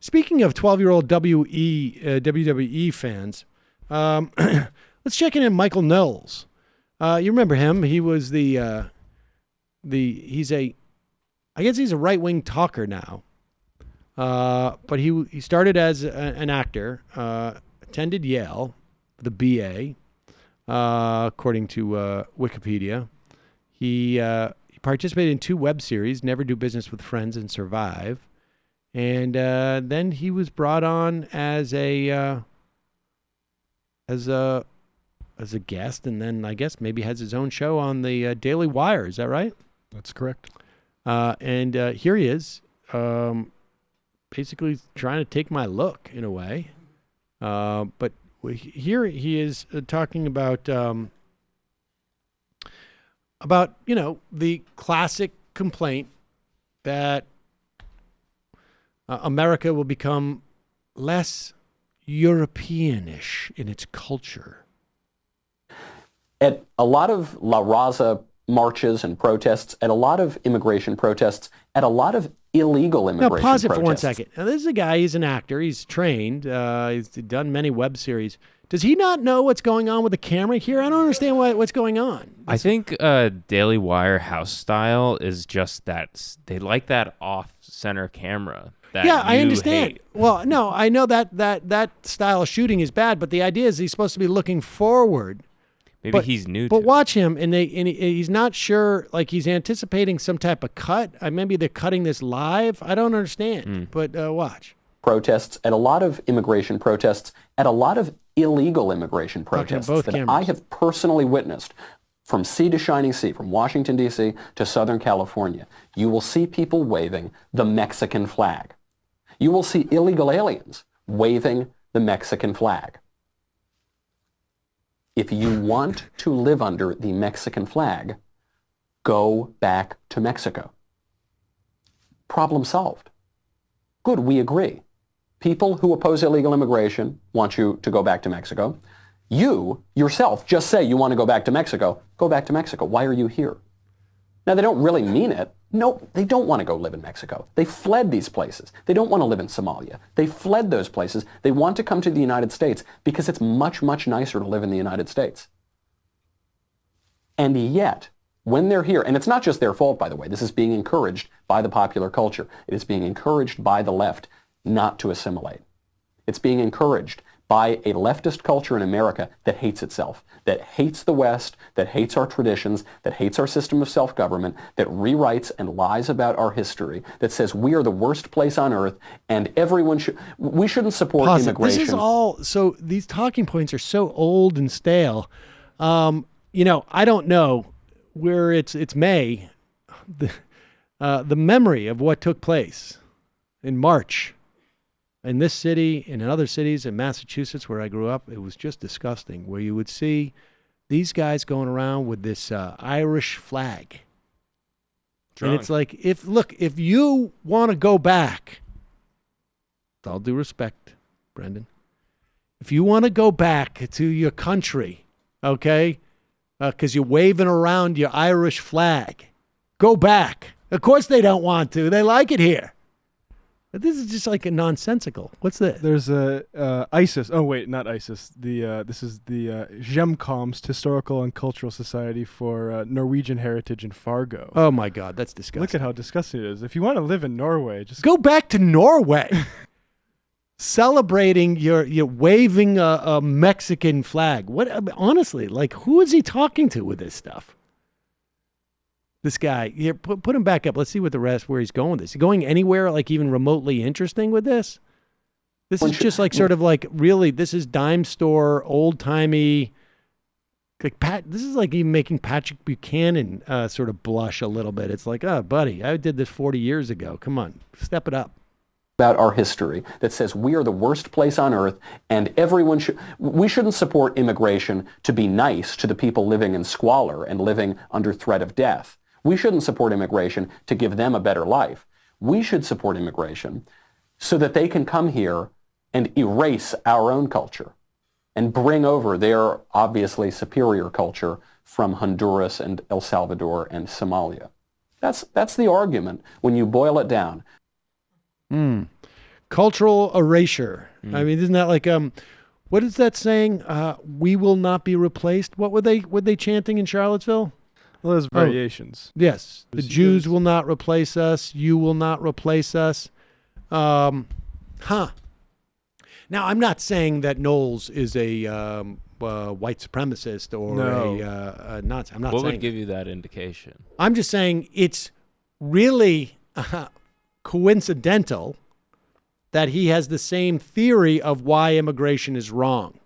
Speaking of 12-year-old WWE fans, let's check in on Michael Knowles. You remember him? He was I guess he's a right-wing talker now. But he started as an actor, attended Yale, the BA, according to Wikipedia. He participated in 2 web series, Never Do Business with Friends and Survive. And then he was brought on as a guest, and then I guess maybe has his own show on the Daily Wire. Is that right? That's correct. And here he is, basically trying to take my look in a way. But here he is talking about the classic complaint that America will become less Europeanish in its culture. At a lot of La Raza marches and protests, at a lot of immigration protests, at a lot of illegal immigration protests. Now, pause it for 1 second. Now, this is a guy, he's an actor, he's trained, he's done many web series. Does he not know what's going on with the camera here? I don't understand what's going on. I think Daily Wire house style is just that. They like that off-center camera. Yeah, I understand. Hate. Well, no, I know that style of shooting is bad, but the idea is he's supposed to be looking forward. Maybe he's new to But it. watch him, and he's not sure, like he's anticipating some type of cut. Maybe they're cutting this live. I don't understand, but watch. Protests, at a lot of immigration protests, at a lot of illegal immigration protests both that cameras. I have personally witnessed, from sea to shining sea, from Washington, D.C. to Southern California, you will see people waving the Mexican flag. You will see illegal aliens waving the Mexican flag. If you want to live under the Mexican flag, go back to Mexico. Problem solved. Good, we agree. People who oppose illegal immigration want you to go back to Mexico. You, yourself, just say you want to go back to Mexico. Go back to Mexico. Why are you here? Now, they don't really mean it. No, they don't want to go live in Mexico. They fled these places. They don't want to live in Somalia. They fled those places. They want to come to the United States because it's much, much nicer to live in the United States. And yet, when they're here, and it's not just their fault, by the way, this is being encouraged by the popular culture. It is being encouraged by the left not to assimilate. It's being encouraged by a leftist culture in America that hates itself, that hates the West, that hates our traditions, that hates our system of self-government, that rewrites and lies about our history, that says we are the worst place on earth and we shouldn't support immigration. This is all, so these talking points are so old and stale. I don't know where it's May, the memory of what took place in March in this city, in other cities in Massachusetts where I grew up, it was just disgusting, where you would see these guys going around with this Irish flag. Drunk. And it's like, if you want to go back, with all due respect, Brendan, if you want to go back to your country, okay, because you're waving around your Irish flag, go back. Of course they don't want to. They like it here. But this is just like a nonsensical. What's this? There's ISIS. Oh wait, not ISIS. This is the Hjemkomst, Historical and Cultural Society for Norwegian Heritage in Fargo. Oh my God, that's disgusting. Look at how disgusting it is. If you want to live in Norway, just go back to Norway. Celebrating your waving a Mexican flag. What? Honestly, like, who is he talking to with this stuff? This guy, here, put him back up. Let's see where he's going with this. Is he going anywhere like even remotely interesting with this? This is just like sort of like really, this is dime store, old timey. Like this is like even making Patrick Buchanan sort of blush a little bit. It's like, oh, buddy, I did this 40 years ago. Come on, step it up. About our history that says we are the worst place on earth and we shouldn't support immigration to be nice to the people living in squalor and living under threat of death. We shouldn't support immigration to give them a better life. We should support immigration so that they can come here and erase our own culture and bring over their obviously superior culture from Honduras and El Salvador and Somalia. That's the argument when you boil it down. cultural erasure. I mean, isn't that like what is that saying? We will not be replaced. What were they chanting in Charlottesville? Well, there's variations. Yes, the There's- Jews there's- will not replace us. You will not replace us. Now, I'm not saying that Knowles is a white supremacist or No. a Nazi. I'm not What saying. would give you that indication? I'm just saying it's really coincidental that he has the same theory of why immigration is wrong.